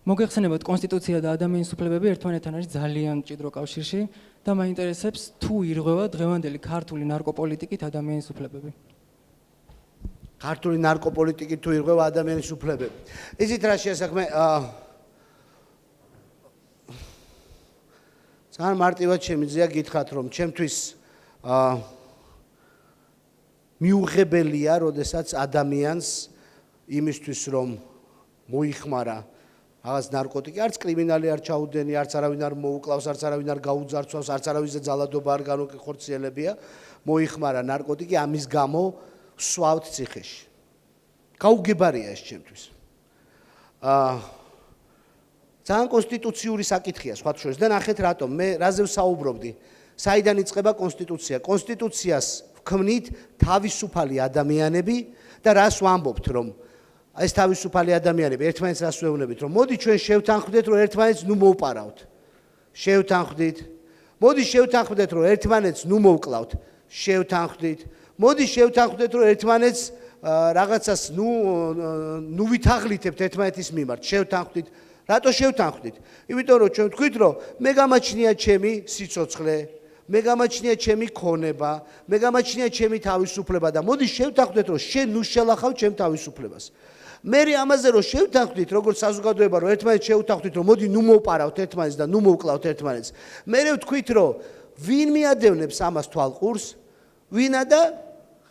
მოგეხსენებათ კონსტიტუცია და ადამიანის უფლებები ერთმანეთთან არის ძალიან მჭიდრო კავშირში და მაინტერესებს თუ ირღვევა დღევანდელი ქართული ნარკოპოლიტიკით ადამიანის უფლებები. ქართული ნარკოპოლიტიკით თუ ირღვევა ადამიანის უფლებები. იცით რა შეასახმე ძალიან მარტივად შემიძლია გითხრათ რომ ჩემთვის მიუღებელია როდესაც ადამიანს იმისთვის რომ მოიხმარა რაღაც ნარკოტიკი, არც კრიმინალი არ ჩაუდენი, არც არავინ არ მოუკლავს, არც არავინ არ გაუძარცვავს, არც არავის ძალადობა არ განუხორციელებია, მოიხმარა ნარკოტიკი, ამის გამო ვსვავთ ციხეში. გაუგებარია ეს ჩემთვის. ძალიან კონსტიტუციური საკითხია, სხვა შორის. და ნახეთ რატომ, მე რაზე ვსაუბრობდი? საიდან იწყება კონსტიტუცია? კონსტიტუციას ვქმნით თავისუფალი ადამიანები და რას ვამბობთ, რომ ეს თავისუფალი ადამიანები ერთმანეთს რას ვეუბნებით, რომ მოდი ჩვენ შევთანხმდეთ, რომ ერთმანეთს ნუ მოვპარავთ. შევთანხმდით. მოდი შევთანხმდეთ, რომ ერთმანეთს ნუ მოვკლავთ. შევთანხმდით. მოდი შევთანხმდეთ, რომ ერთმანეთს რაღაცას ნუ ვითაღლითებთ ერთმანეთის მიმართ. შევთანხმდით. რატო შევთანხმდით? იმიტომ რომ ჩვენ ვთქვით, რომ მე გამაჩნია ჩემი სიცოცხლე, მე გამაჩნია ჩემი ქონება, მე გამაჩნია ჩემი თავისუფლება და მოდი შევთანხმდეთ, რომ შენ ნუ შელახავ ჩემ თავისუფლებას. მე ამაზე რომ შევთანხმდით, როგორც საზოგადოება, რომ ერთმანეთს შევთანხმდით, რომ მოდი ნუ მოვპარავთ ერთმანეთს და ნუ მოვკლავთ ერთმანეთს. მე ვთქვით, რომ ვინ მიადევნებს ამას თვალყურს, ვინა და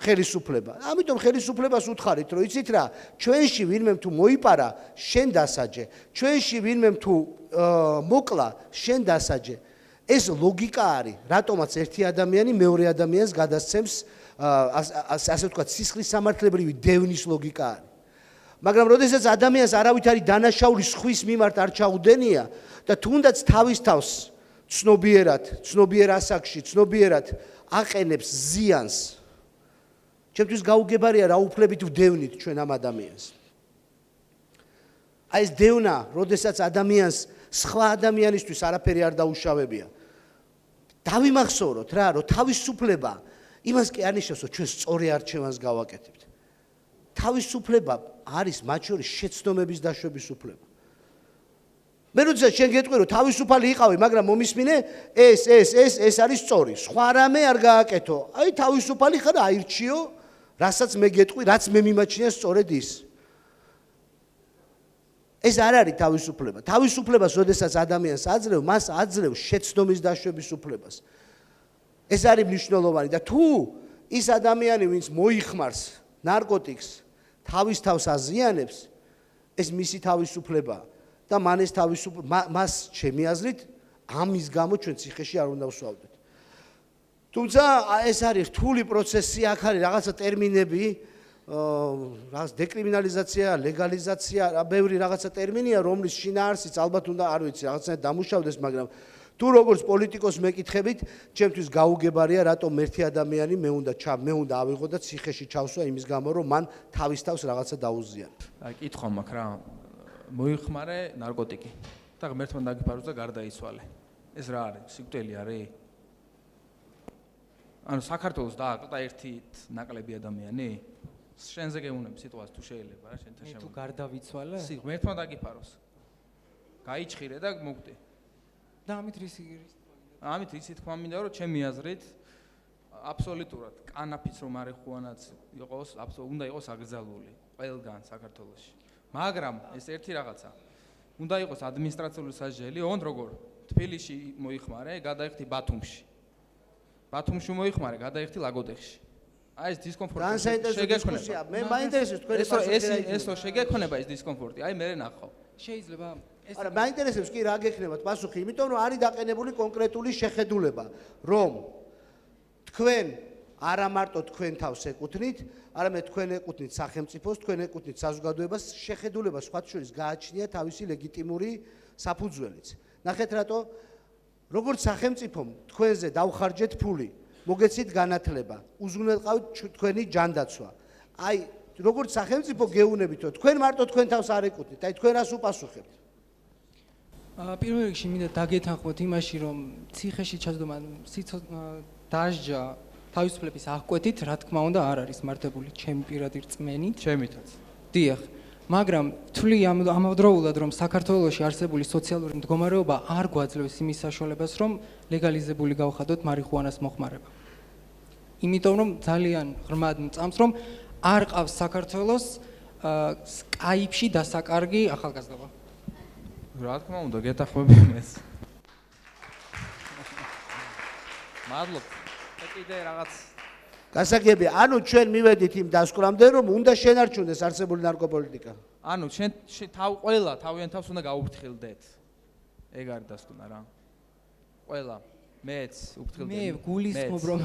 ხელისუფლება. ამიტომ ხელისუფლებას უთხარით, რომ იცით რა, ჩვენში ვინმე თუ მოიპარა, შენ დასაჯე. ჩვენში ვინმე თუ მოკლა, შენ დასაჯე. ეს ლოგიკა არის, რატომაც ერთი ადამიანი მეორე ადამიანს გადასცემს, ასე ვთქვათ, სისხლის სამართლებრივი დევნის ლოგიკა არის. მაგრამ როდესაც ადამიანს არავითარი დანაშაული სხვის მიმართ არ ჩაუდენია და თუნდაც თავის თავს ცნობიერ ასაკში, ცნობიერად აყენებს ზიანს, ჩემთვის გაუგებარია რა უფლებით ვდევნით ჩვენ ამ ადამიანს. აი ეს დევნა, როდესაც ადამიანს სხვა ადამიანისთვის არაფერი არ დაუშავებია. დავიმახსოვროთ რა, რომ თავისუფლება იმას კი არ ნიშნავს, რომ ჩვენ სწორი არჩევანს გავაკეთებთ. თავისუფლება არის მათ შორის შეცდომების დაშვების უფლება. მე როდესაც შენ გეტყვი, რომ თავისუფალი იყავი, მაგრამ მომისმინე, ეს არის სწორი. სხვა რამე არ გააკეთო. აი თავისუფალი ხარ, აირჩიო, რასაც მე გეტყვი, რაც მე მიმაჩნია სწორედ ის. ეს არ არის თავისუფლება. თავისუფლებას, როდესაც ადამიანს აძლევ, მას აძლევ შეცდომის დაშვების უფლებას. ეს არის მნიშვნელოვანი და თუ ის ადამიანი, ვინც მოიხმარს ნარკოტიკს, თავის თავს აზიანებს, ეს მისი თავისუფლებაა და მას ჩემი აზრით ამის გამო ჩვენ ციხეში არ უნდა ვსვავდეთ. თუმცა ეს არის რთული პროცესი, აქ არის რაღაცა ტერმინები, რაღაც დეკრიმინალიზაცია, ლეგალიზაცია, ბევრი რაღაცა ტერმინია, რომლის შინაარსიც ალბათ უნდა არ ვიცი, რაღაცნაირად დამუშავდეს, მაგრამ თუ როგორც პოლიტიკოს მეკითხებით, ჩემთვის გაუგებარია, რატომ ერთი ადამიანი მე უნდა ავიღო და ციხეში ჩავსვა იმის გამო, რომ მან თავის თავს რაღაცა დაუზიანა. აი, კითხვა მაქვს რა, მოიხმარე ნარკოტიკი და ღმერთმა დაგიფაროს და გარდაიცვალე. ეს რა არის? სიკვდილი არის? ანუ საქართველოს დააკლდა ერთით ნაკლები ადამიანი? შენზე გეუნები სიტყვას თუ შეიძლება რა შენთან შემო. თუ გარდავიცვალე? ღმერთმა დაგიფაროს. გაიჩხირე და მოკვდი. და ამით რისი ამით ისი თქვა მინდა რომ ჩემი აზრით აბსოლუტურად კანაფიც რომ არ ეხუანაც იყოს, უნდა იყოს აკრძალული ყველგან საქართველოში. მაგრამ ეს ერთი რაღაცა. უნდა იყოს ადმინისტრაციული სასჯელი, ოღონდ როგორ? თბილისში მოიხმარე, გადაიხდი ბათუმში. ბათუმში მოიხმარე, გადაიხდი ლაგოდეხში. აი ეს დისკომფორტი შეგექნება. მე მაინტერესებს თქვენი პასუხი. ეს შეგექნება ეს დისკომფორტი. აი მე ნახავ. შეიძლება არა, მაინტერესებს კი რა გექნებათ პასუხი, იმიტომ რომ არის დაყენებული კონკრეტული შეხედულება, რომ თქვენ არა მარტო თქვენ თავს ეკუთვნით, არამედ თქვენ ეკუთვნით სახელმწიფოს, თქვენ ეკუთვნით საზოგადოებას, შეხედულება სხვა შორის გააჩნია თავისი ლეგიტიმური საფუძველიც. ნახეთ რატო როგორც სახელმწიფომ თქვენზე დავხარჯეთ ფული, მოგეცით განათლება, უზრუნველყავთ თქვენი ჯანდაცვა. აი, როგორც სახელმწიფო გეუნებით, რომ თქვენ მარტო თქვენ თავს არ ეკუთვნით, აი თქვენ რას უპასუხებთ? პირველ რიგში მინდა დაგეთანხმოთ იმაში, რომ ციხეში ჩასდომა დასჯა თავისუფლების აღკვეთით, რა თქმა უნდა, არ არის მართებული ჩემი პირადი რწმენით. ჩემითაც. დიახ. მაგრამ თვლი ამავდროულად რომ საქართველოში არსებული სოციალური მდგომარეობა არ გვაძლევს იმის საშუალებას რომ ლეგალიზებული გავხადოთ მარიხუანას მოხმარება. იმიტომ რომ ძალიან ღრმად მწამს რომ არ ყავს საქართველოს სკაიპში დასაკარგი ახალგაზრდობა. რა თქმა უნდა, გეთახმები მეც. მადლობ. კიდე რაღაც გასაგები, ანუ ჩვენ მივედით იმ დასკვნამდე, რომ უნდა შენარჩუნდეს არსებული ნარკოპოლიტიკა. ანუ შენ ყველა თავიანთ თავს უნდა გაუფრთხილდეთ. ეგ არის დასკვნა რა. ყველა მეც უფრთხილდეთ. მე გულისხმობ რომ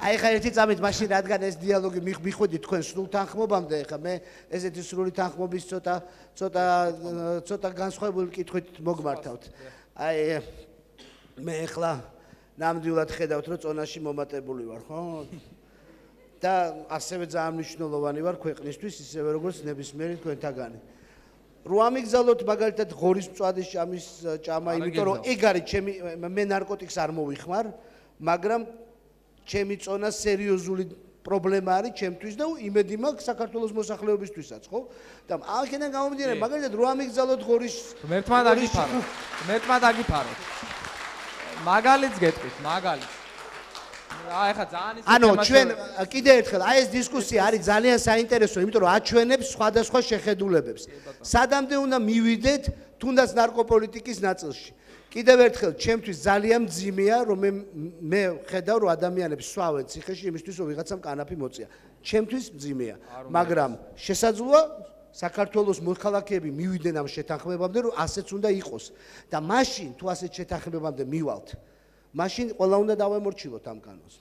აი ხა ერთი წამით მაშინ რადგან ეს დიალოგი მიხვედი თქვენ სრულ თანხმობამდე, ხა მე ესეთი სრული თანხმობის ცოტა განსხვავებული კითხვით მოგმართავთ. აი მე ხლა ნამდვილად ხედავთ რომ წონაში მომატებული ვარ, ხო? და ასევე ძალიან მნიშვნელოვანი ვარ ქვეყნისთვის, ისევე როგორც ნებისმიერი თქვენთაგანი. რო ამიგზავნოთ მაგალითად ღორის მწვადის ჭამა, იმიტომ რომ ეგ არის ჩემი მე ნარკოტიკს არ მოვიხმარ, მაგრამ ჩემი წონა სერიოზული პრობლემა არის ჩემთვის და იმედი მაქვს საქართველოს მოსახლეობისთვისაც, ხო? და აქედან გამომდინარე, მაგალითად რო ამიგზავნოთ ღორის მერტმა დაგიფაროთ. მაგალითს გეტყვით, მაგალითს. აი ხა ძალიან ისე ანუ ჩვენ კიდე ერთხელ აი ეს დისკუსია არის ძალიან საინტერესო, იმიტომ რომ აჩვენებს სხვადასხვა შეხედულებებს. სადამდე უნდა მივიდეთ თუნდაც ნარკოპოლიტიკის ნაწილში. კიდევ ერთხელ ჩემთვის ძალიან მძიმეა რომ მე ხედავ რომ ადამიანები სვავენ ციხეში იმისთვის რომ ვიღაცამ კანაფი მოწია. ჩემთვის მძიმეა, მაგრამ შესაძლოა საქართველოს მოქალაქეები მივიდნენ ამ შეთანხმებამდე რომ ასეც უნდა იყოს და მაშინ თუ ასეთ შეთანხმებამდე მივალთ მაშინ ყველა უნდა დავემორჩილოთ ამ კანონს.